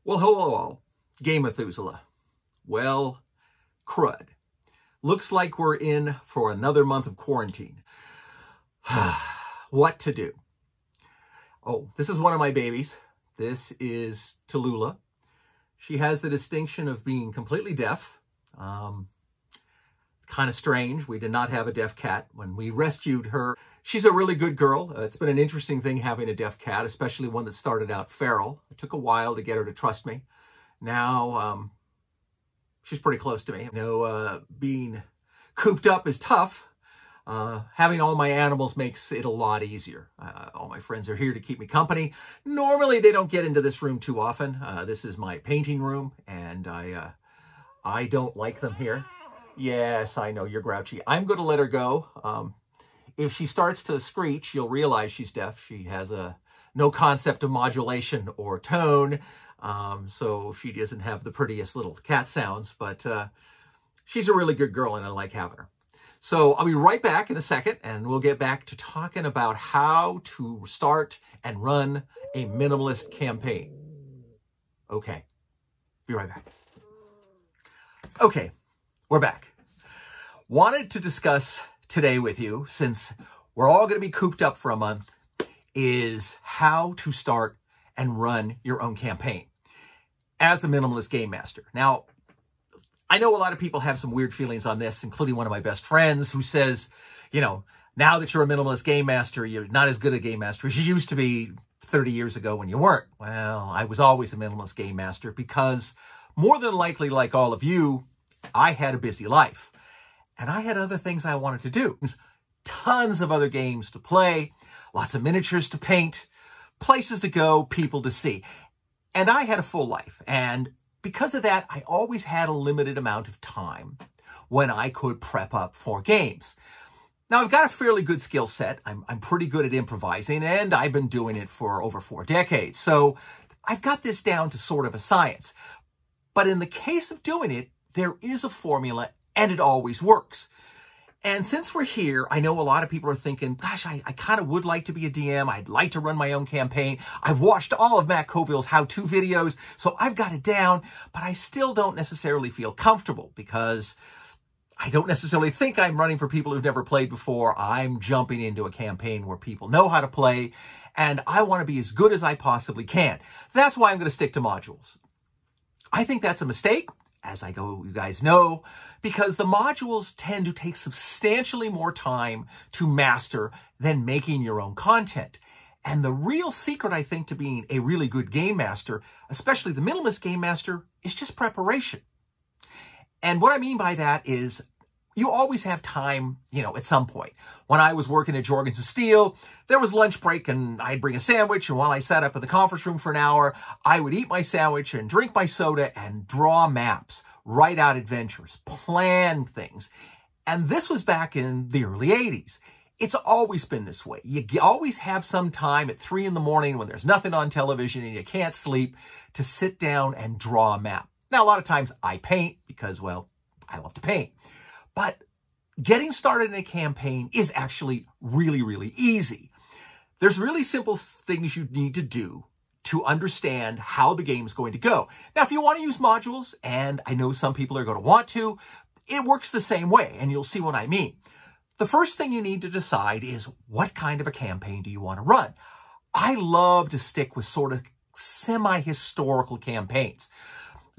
Well, hello all, Game Methuselah. Well, crud. Looks like we're in for another month of quarantine. What to do? Oh, this is one of my babies. This is Tallulah. She has the distinction of being completely deaf. Kind of strange. We did not have a deaf cat when we rescued her. She's a really good girl. It's been an interesting thing having a deaf cat, especially one that started out feral. It took a while to get her to trust me. Now, she's pretty close to me. Being cooped up is tough. Having all my animals makes it a lot easier. All my friends are here to keep me company. Normally, they don't get into this room too often. This is my painting room, and I don't like them here. Yes, I know, you're grouchy. I'm going to let her go. If she starts to screech, you'll realize she's deaf. She has no concept of modulation or tone, so she doesn't have the prettiest little cat sounds, but she's a really good girl, and I like having her. So I'll be right back in a second, and we'll get back to talking about how to start and run a minimalist campaign. Okay, be right back. Okay, we're back. Wanted to discuss today with you, since we're all going to be cooped up for a month, is how to start and run your own campaign as a minimalist game master. Now, I know a lot of people have some weird feelings on this, including one of my best friends who says, now that you're a minimalist game master, you're not as good a game master as you used to be 30 years ago when you weren't. Well, I was always a minimalist game master because more than likely, like all of you, I had a busy life. And I had other things I wanted to do. Tons of other games to play, lots of miniatures to paint, places to go, people to see. And I had a full life. And because of that, I always had a limited amount of time when I could prep up for games. Now, I've got a fairly good skill set. I'm pretty good at improvising, and I've been doing it for over 4 decades. So I've got this down to sort of a science. But in the case of doing it, there is a formula, and it always works. And since we're here, I know a lot of people are thinking, gosh, I kind of would like to be a DM. I'd like to run my own campaign. I've watched all of Matt Coville's how-to videos, so I've got it down, but I still don't necessarily feel comfortable because I don't necessarily think I'm running for people who've never played before. I'm jumping into a campaign where people know how to play, and I want to be as good as I possibly can. That's why I'm going to stick to modules. I think that's a mistake, as you guys know, because the modules tend to take substantially more time to master than making your own content. And the real secret, I think, to being a really good game master, especially the minimalist game master, is just preparation. And what I mean by that is you always have time, at some point. When I was working at Jorgensen Steel, there was lunch break and I'd bring a sandwich. And while I sat up in the conference room for an hour, I would eat my sandwich and drink my soda and draw maps, write out adventures, plan things. And this was back in the early 80s. It's always been this way. You always have some time at 3 in the morning when there's nothing on television and you can't sleep to sit down and draw a map. Now, a lot of times I paint because, well, I love to paint. But getting started in a campaign is actually really, really easy. There's really simple things you need to do to understand how the game's going to go. Now, if you want to use modules, and I know some people are going to want to, it works the same way, and you'll see what I mean. The first thing you need to decide is what kind of a campaign do you want to run? I love to stick with sort of semi-historical campaigns.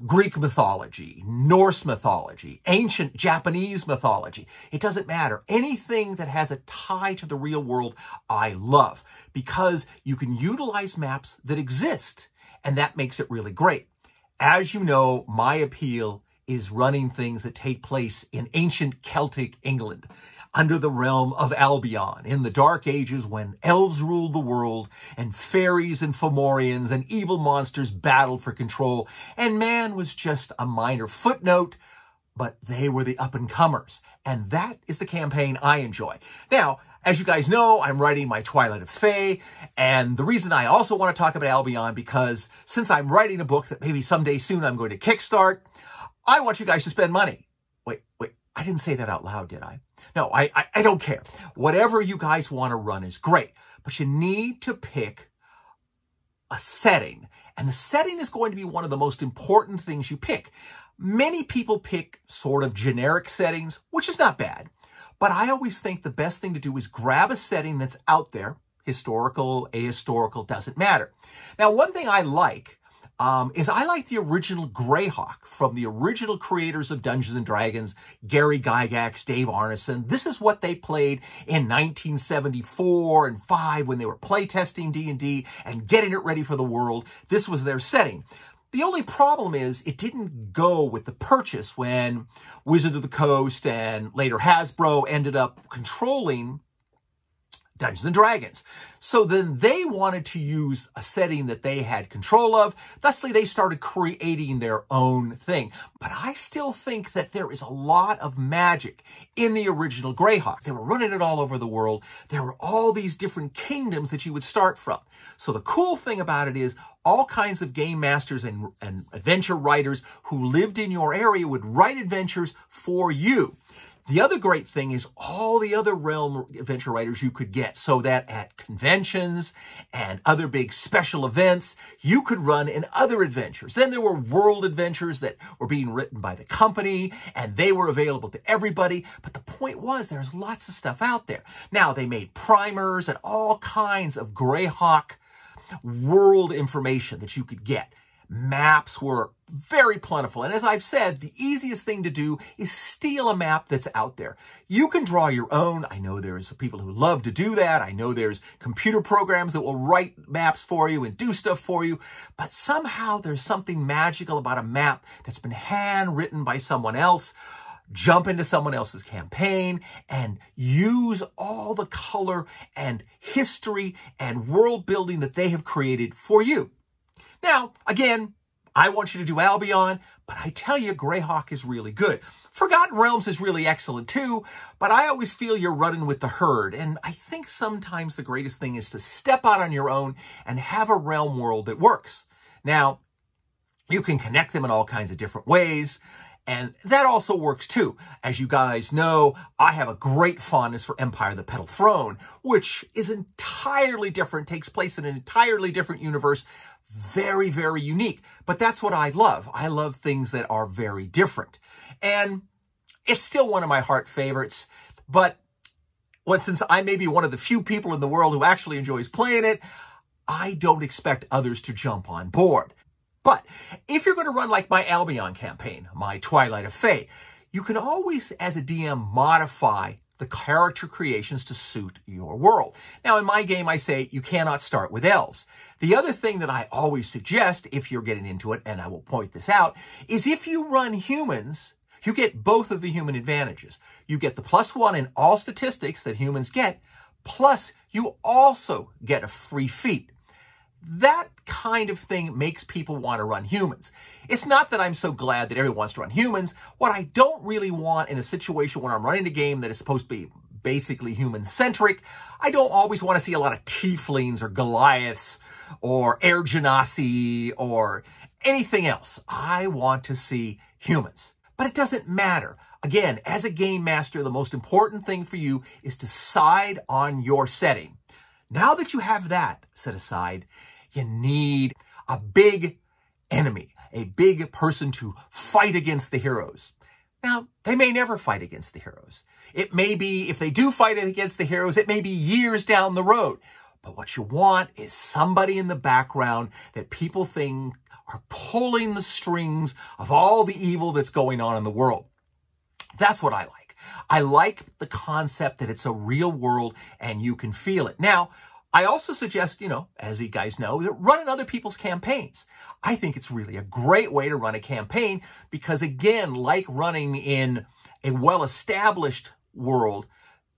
Greek mythology, Norse mythology, ancient Japanese mythology. It doesn't matter. Anything that has a tie to the real world, I love, because you can utilize maps that exist, and that makes it really great. As you know, my appeal is running things that take place in ancient Celtic England, under the realm of Albion, in the Dark Ages when elves ruled the world and fairies and Fomorians and evil monsters battled for control, and man was just a minor footnote, but they were the up-and-comers. And that is the campaign I enjoy. Now, as you guys know, I'm writing my Twilight of Fae, and the reason I also want to talk about Albion, because since I'm writing a book that maybe someday soon I'm going to kickstart, I want you guys to spend money. Wait, I didn't say that out loud, did I? No, I don't care. Whatever you guys want to run is great, but you need to pick a setting And the setting is going to be one of the most important things you pick. Many people pick sort of generic settings, which is not bad. But I always think the best thing to do is grab a setting that's out there. Historical, ahistorical, doesn't matter. Now, one thing I like is I like the original Greyhawk from the original creators of Dungeons & Dragons, Gary Gygax, Dave Arneson. This is what they played in 1974 and 5 when they were playtesting D&D and getting it ready for the world. This was their setting. The only problem is it didn't go with the purchase when Wizard of the Coast and later Hasbro ended up controlling Dungeons & Dragons. So then they wanted to use a setting that they had control of. Thusly, they started creating their own thing. But I still think that there is a lot of magic in the original Greyhawk. They were running it all over the world. There were all these different kingdoms that you would start from. So the cool thing about it is all kinds of game masters and adventure writers who lived in your area would write adventures for you. The other great thing is all the other realm adventure writers you could get, so that at conventions and other big special events, you could run in other adventures. Then there were world adventures that were being written by the company, and they were available to everybody. But the point was, there's lots of stuff out there. Now, they made primers and all kinds of Greyhawk world information that you could get. Maps were very plentiful. And as I've said, the easiest thing to do is steal a map that's out there. You can draw your own. I know there's people who love to do that. I know there's computer programs that will write maps for you and do stuff for you. But somehow there's something magical about a map that's been handwritten by someone else. Jump into someone else's campaign and use all the color and history and world building that they have created for you. Now, again, I want you to do Albion, but I tell you, Greyhawk is really good. Forgotten Realms is really excellent too, but I always feel you're running with the herd. And I think sometimes the greatest thing is to step out on your own and have a realm world that works. Now, you can connect them in all kinds of different ways, and that also works too. As you guys know, I have a great fondness for Empire the Petal Throne, which is entirely different, takes place in an entirely different universe. Very, very unique. But that's what I love. I love things that are very different. And it's still one of my heart favorites. But since I may be one of the few people in the world who actually enjoys playing it, I don't expect others to jump on board. But if you're going to run like my Albion campaign, my Twilight of Fey, you can always, as a DM, modify the character creations to suit your world. Now, in my game, I say you cannot start with elves. The other thing that I always suggest, if you're getting into it, and I will point this out, is if you run humans, you get both of the human advantages. You get the +1 in all statistics that humans get, plus you also get a free feat. That kind of thing makes people want to run humans. It's not that I'm so glad that everyone wants to run humans. What I don't really want in a situation when I'm running a game that is supposed to be basically human-centric, I don't always want to see a lot of tieflings or Goliaths or Air Genasi or anything else. I want to see humans. But it doesn't matter. Again, as a game master, the most important thing for you is to side on your setting. Now that you have that set aside, you need a big enemy, a big person to fight against the heroes. Now, they may never fight against the heroes. It may be, if they do fight against the heroes, it may be years down the road. But what you want is somebody in the background that people think are pulling the strings of all the evil that's going on in the world. That's what I like. I like the concept that it's a real world and you can feel it. Now, I also suggest, as you guys know, that running other people's campaigns. I think it's really a great way to run a campaign because, again, like running in a well-established world,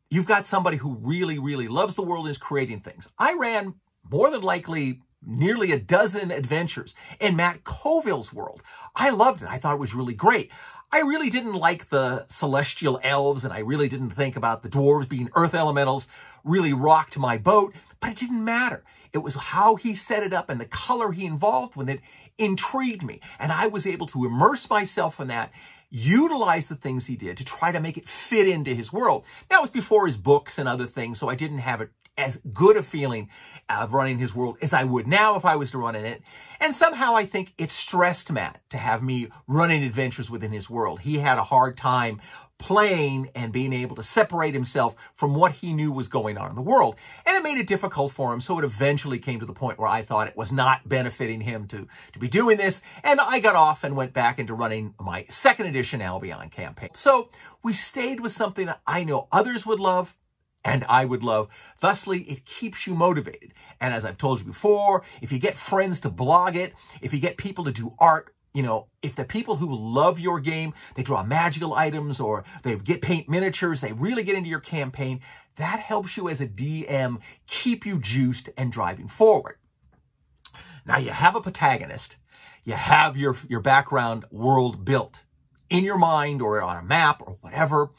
you've got somebody who really, really loves the world and is creating things. I ran more than likely nearly a dozen adventures in Matt Colville's world. I loved it. I thought it was really great. I really didn't like the celestial elves, and I really didn't think about the dwarves being earth elementals. Really rocked my boat, but it didn't matter. It was how he set it up and the color he involved with it intrigued me. And I was able to immerse myself in that, utilize the things he did to try to make it fit into his world. Now, it was before his books and other things, so I didn't have as good a feeling of running his world as I would now if I was to run in it. And somehow I think it stressed Matt to have me running adventures within his world. He had a hard time playing and being able to separate himself from what he knew was going on in the world. And it made it difficult for him, so it eventually came to the point where I thought it was not benefiting him to be doing this, and I got off and went back into running my second edition Albion campaign. So we stayed with something that I know others would love, and I would love. Thusly, it keeps you motivated. And as I've told you before, if you get friends to blog it, if you get people to do art, you know, if the people who love your game, they draw magical items or they paint miniatures, they really get into your campaign, that helps you as a DM keep you juiced and driving forward. Now you have a protagonist, you have your background world built in your mind or on a map or whatever,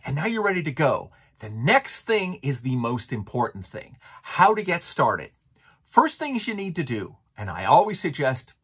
and now you're ready to go. The next thing is the most important thing, how to get started. First things you need to do, and I always suggest,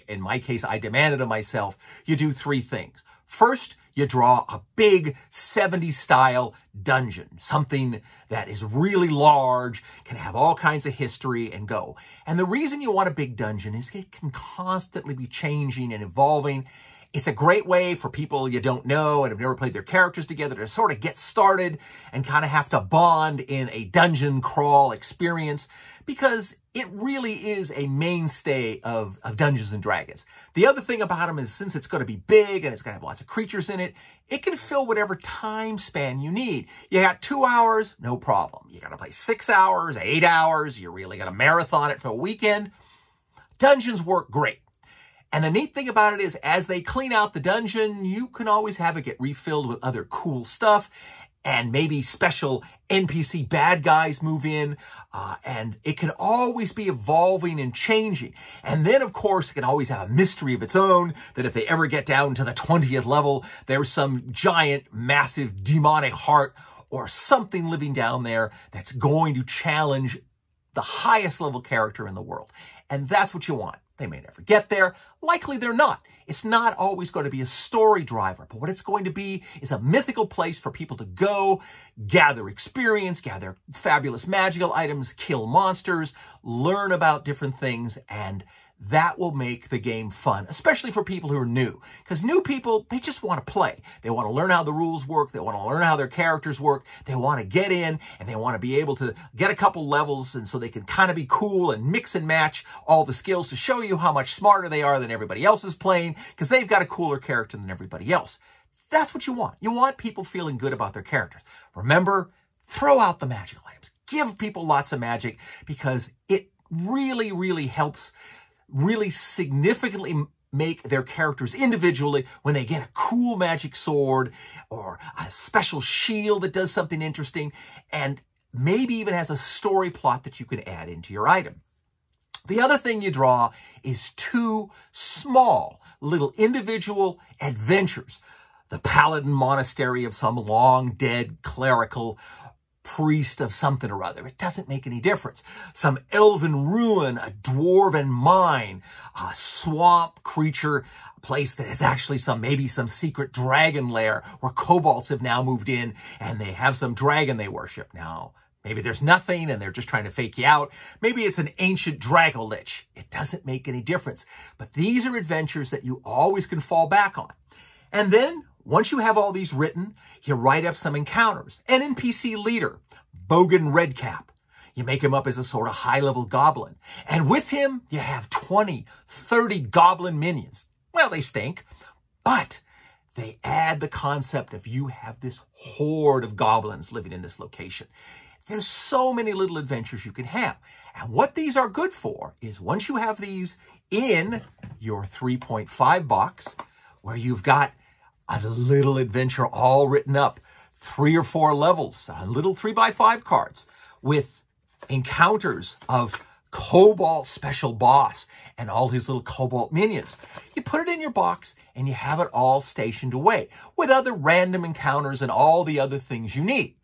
in my case, I demanded of myself, you do three things. First, you draw a big 70s style dungeon, something that is really large, can have all kinds of history and go. And the reason you want a big dungeon is it can constantly be changing and evolving. It's a great way for people you don't know and have never played their characters together to sort of get started and kind of have to bond in a dungeon crawl experience, because it really is a mainstay of Dungeons & Dragons. The other thing about them is, since it's going to be big and it's going to have lots of creatures in it, it can fill whatever time span you need. You got 2 hours, no problem. You got to play 6 hours, 8 hours. You really got to marathon it for a weekend. Dungeons work great. And the neat thing about it is, as they clean out the dungeon, you can always have it get refilled with other cool stuff, and maybe special NPC bad guys move in, and it can always be evolving and changing. And then, of course, it can always have a mystery of its own, that if they ever get down to the 20th level, there's some giant, massive, demonic heart or something living down there that's going to challenge the highest level character in the world. And that's what you want. They may never get there. Likely they're not. It's not always going to be a story driver, but what it's going to be is a mythical place for people to go, gather experience, gather fabulous magical items, kill monsters, learn about different things, and that will make the game fun, especially for people who are new. Because new people, they just want to play. They want to learn how the rules work. They want to learn how their characters work. They want to get in, and they want to be able to get a couple levels, and so they can kind of be cool and mix and match all the skills to show you how much smarter they are than everybody else is playing, because they've got a cooler character than everybody else. That's what you want. You want people feeling good about their characters. Remember, throw out the magical items. Give people lots of magic, because it really, really helps really significantly make their characters individually when they get a cool magic sword or a special shield that does something interesting, and maybe even has a story plot that you can add into your item. The other thing you draw is 2 small little individual adventures. The Paladin Monastery of some long dead clerical priest of something or other. It doesn't make any difference. Some elven ruin, a dwarven mine, a swamp creature, a place that is actually maybe some secret dragon lair where kobolds have now moved in and they have some dragon they worship. Now, maybe there's nothing and they're just trying to fake you out. Maybe it's an ancient dragolich. It doesn't make any difference. But these are adventures that you always can fall back on. And then, once you have all these written, you write up some encounters. An NPC leader, Bogan Redcap. You make him up as a sort of high-level goblin. And with him, you have 20, 30 goblin minions. Well, they stink, but they add the concept of you have this horde of goblins living in this location. There's so many little adventures you can have. And what these are good for is, once you have these in your 3.5 box, where you've got a little adventure all written up, 3 or 4 levels, little 3x5 cards with encounters of Cobalt Special Boss and all his little Cobalt minions. You put it in your box and you have it all stationed away with other random encounters and all the other things you need.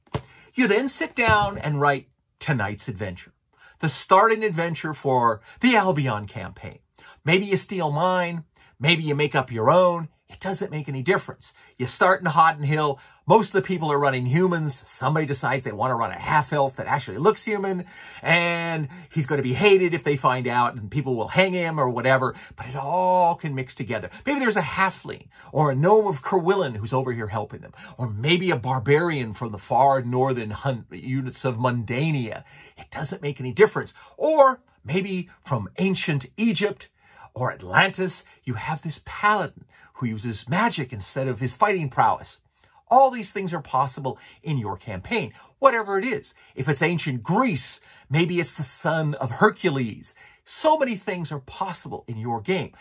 You then sit down and write tonight's adventure, the starting adventure for the Albion campaign. Maybe you steal mine, maybe you make up your own. It doesn't make any difference. You start in Hot and Hill. Most of the people are running humans. Somebody decides they want to run a half-elf that actually looks human, and he's going to be hated if they find out, and people will hang him or whatever, but it all can mix together. Maybe there's a halfling or a gnome of Kerwillen who's over here helping them, or maybe a barbarian from the far northern units of Mundania. It doesn't make any difference. Or maybe from ancient Egypt or Atlantis, you have this paladin who uses magic instead of his fighting prowess. All these things are possible in your campaign, whatever it is. If it's ancient Greece, maybe it's the son of Hercules. So many things are possible in your game.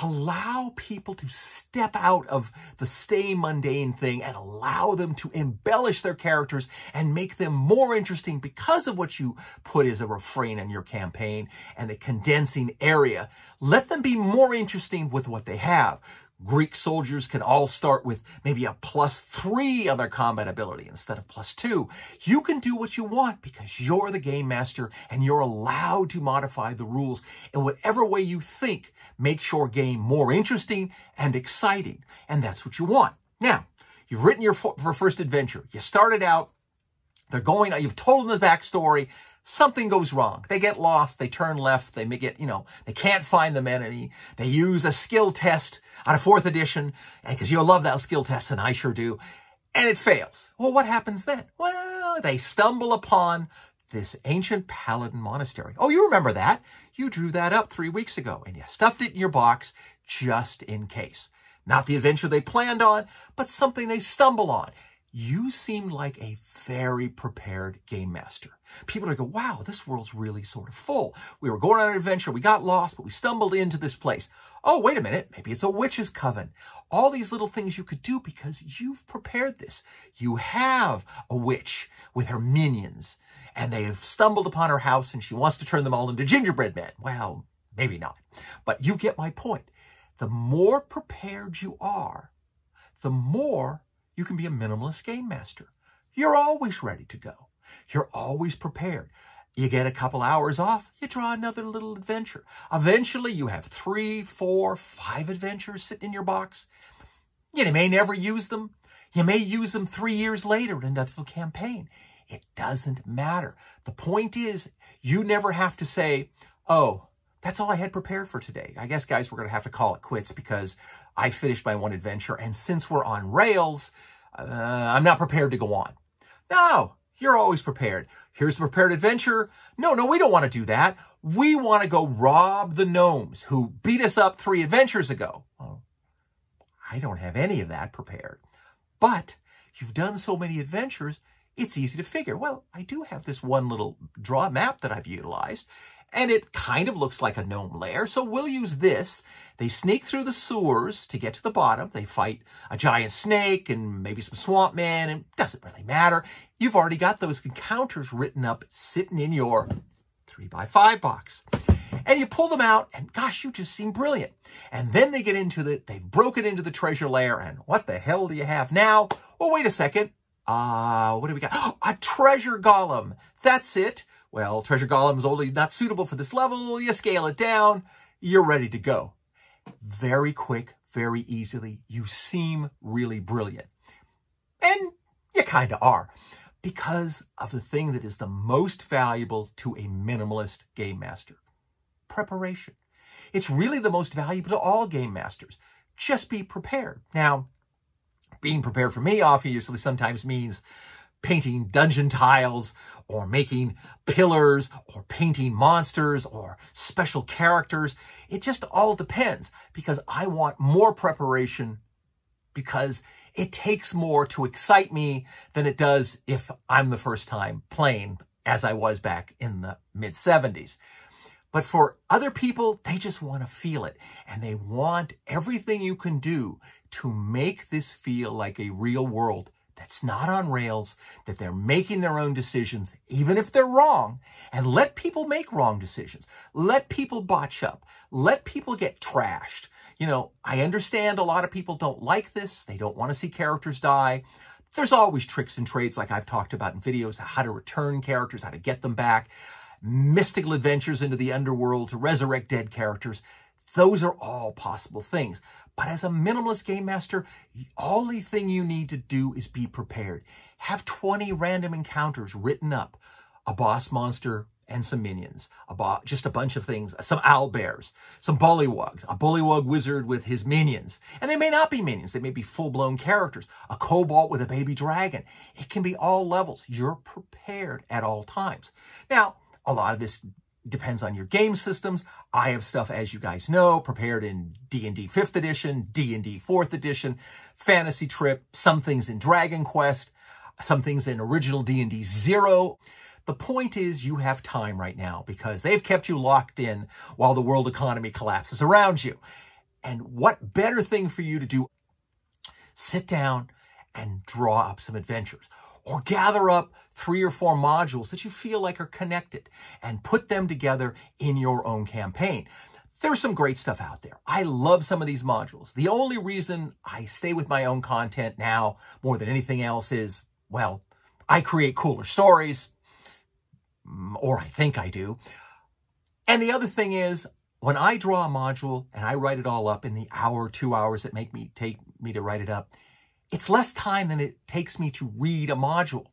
Allow people to step out of the stay mundane thing and allow them to embellish their characters and make them more interesting because of what you put as a refrain in your campaign and the condensing area. Let them be more interesting with what they have. Greek soldiers can all start with maybe a +3 on their combat ability instead of +2. You can do what you want because you're the game master and you're allowed to modify the rules in whatever way you think makes your game more interesting and exciting. And that's what you want. Now, you've written your first adventure. You started out, you've told them the backstory. Something goes wrong. They get lost. They turn left. They make it, they can't find the enemy. They use a skill test out of 4th edition, and because you'll love that skill test, and I sure do, and it fails. Well, what happens then? Well, they stumble upon this ancient paladin monastery. Oh, you remember that. You drew that up 3 weeks ago, and you stuffed it in your box just in case. Not the adventure they planned on, but something they stumble on. You seem like a very prepared game master. People are going, wow, this world's really sort of full. We were going on an adventure. We got lost, but we stumbled into this place. Oh, wait a minute. Maybe it's a witch's coven. All these little things you could do because you've prepared this. You have a witch with her minions, and they have stumbled upon her house, and she wants to turn them all into gingerbread men. Well, maybe not. But you get my point. The more prepared you are, the more you can be a minimalist game master. You're always ready to go. You're always prepared. You get a couple hours off, you draw another little adventure. Eventually, you have 3, 4, 5 adventures sitting in your box. You may never use them. You may use them 3 years later in another campaign. It doesn't matter. The point is, you never have to say, oh, that's all I had prepared for today. I guess, guys, we're going to have to call it quits because I finished my one adventure, and since we're on rails, I'm not prepared to go on. No, you're always prepared. Here's the prepared adventure. No, we don't want to do that. We want to go rob the gnomes who beat us up 3 adventures ago. Well, I don't have any of that prepared. But you've done so many adventures, it's easy to figure, well, I do have this one little draw map that I've utilized, and it kind of looks like a gnome lair, so we'll use this. They sneak through the sewers to get to the bottom. They fight a giant snake and maybe some swamp men, and it doesn't really matter. You've already got those encounters written up, sitting in your 3x5 box. And you pull them out, and gosh, you just seem brilliant. And then they get into they've broken into the treasure lair, and what the hell do you have now? Well, wait a second. What do we got? A treasure golem. That's it. Well, treasure golem is only not suitable for this level. You scale it down. You're ready to go. Very quick, very easily. You seem really brilliant. And you kind of are. Because of the thing that is the most valuable to a minimalist game master. Preparation. It's really the most valuable to all game masters. Just be prepared. Now, being prepared for me obviously sometimes means painting dungeon tiles or making pillars or painting monsters or special characters. It just all depends because I want more preparation because it takes more to excite me than it does if I'm the first time playing as I was back in the mid-70s. But for other people, they just want to feel it. And they want everything you can do to make this feel like a real world that's not on rails, that they're making their own decisions, even if they're wrong. And let people make wrong decisions. Let people botch up. Let people get trashed. You know, I understand a lot of people don't like this. They don't want to see characters die. There's always tricks and trades like I've talked about in videos, how to return characters, how to get them back. Mystical adventures into the underworld to resurrect dead characters. Those are all possible things. But as a minimalist game master, the only thing you need to do is be prepared. Have 20 random encounters written up. A boss monster and some minions. Just a bunch of things. Some owlbears. Some bullywugs. A bullywug wizard with his minions. And they may not be minions. They may be full-blown characters. A kobold with a baby dragon. It can be all levels. You're prepared at all times. Now, a lot of this depends on your game systems. I have stuff, as you guys know, prepared in D&D 5th edition, D&D 4th edition, Fantasy Trip, some things in Dragon Quest, some things in original D&D 0. The point is you have time right now because they've kept you locked in while the world economy collapses around you. And what better thing for you to do? Sit down and draw up some adventures. Or gather up 3 or 4 modules that you feel like are connected and put them together in your own campaign. There's some great stuff out there. I love some of these modules. The only reason I stay with my own content now more than anything else is, well, I create cooler stories, or I think I do. And the other thing is, when I draw a module and I write it all up in the hour, 2 hours that take me to write it up, it's less time than it takes me to read a module.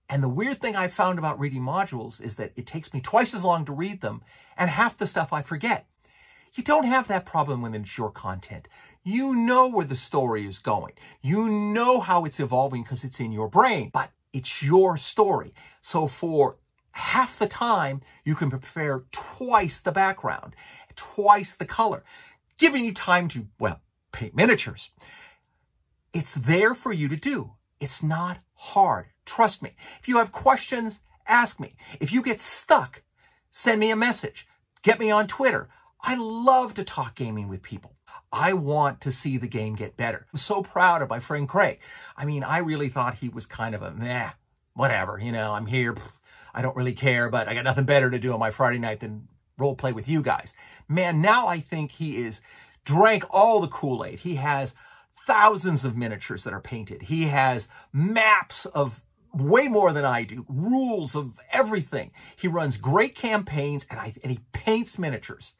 And the weird thing I've found about reading modules is that it takes me twice as long to read them, and half the stuff I forget. You don't have that problem when it's your content. You know where the story is going. You know how it's evolving because it's in your brain, but it's your story. So for half the time, you can prepare twice the background, twice the color, giving you time to, well, paint miniatures. It's there for you to do. It's not hard. Trust me. If you have questions, ask me. If you get stuck, send me a message. Get me on Twitter. I love to talk gaming with people. I want to see the game get better. I'm so proud of my friend Craig. I mean, I really thought he was kind of a meh, whatever, you know, I'm here. I don't really care, but I got nothing better to do on my Friday night than role play with you guys. Man, now I think he is drank all the Kool-Aid. He has thousands of miniatures that are painted. He has maps of way more than I do, rules of everything. He runs great campaigns and he paints miniatures.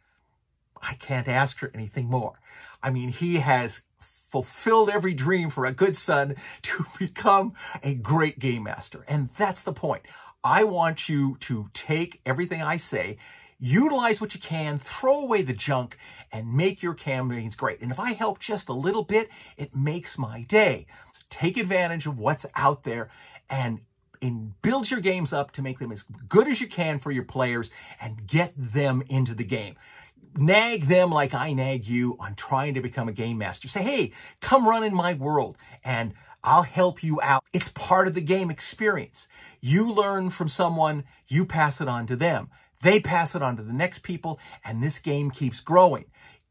I can't ask for anything more. I mean, he has fulfilled every dream for a good son to become a great game master. And that's the point. I want you to take everything I say, utilize what you can, throw away the junk, and make your campaigns great. And if I help just a little bit, it makes my day. So take advantage of what's out there and build your games up to make them as good as you can for your players and get them into the game. Nag them like I nag you on trying to become a game master. Say, hey, come run in my world and I'll help you out. It's part of the game experience. You learn from someone, you pass it on to them. They pass it on to the next people, and this game keeps growing.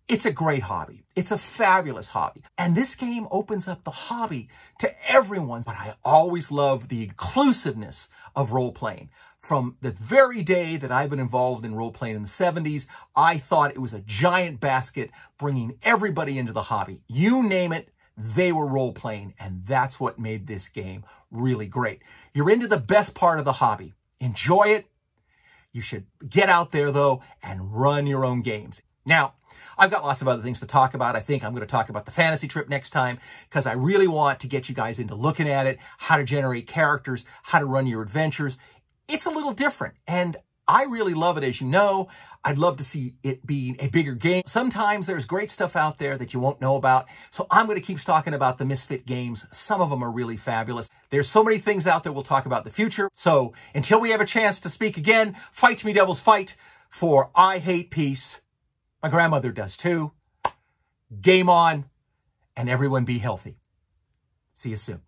It's a great hobby. It's a fabulous hobby. And this game opens up the hobby to everyone. But I always love the inclusiveness of role-playing. From the very day that I've been involved in role-playing in the 70s, I thought it was a giant basket bringing everybody into the hobby. You name it, they were role-playing, and that's what made this game really great. You're into the best part of the hobby. Enjoy it. You should get out there, though, and run your own games. Now, I've got lots of other things to talk about. I think I'm going to talk about the fantasy trip next time because I really want to get you guys into looking at it, how to generate characters, how to run your adventures. It's a little different, and I really love it, as you know. I'd love to see it be a bigger game. Sometimes there's great stuff out there that you won't know about, so I'm going to keep talking about the misfit games. Some of them are really fabulous. There's so many things out there we'll talk about in the future. So until we have a chance to speak again, fight me, devils, fight, for I hate peace. My grandmother does too. Game on, and everyone be healthy. See you soon.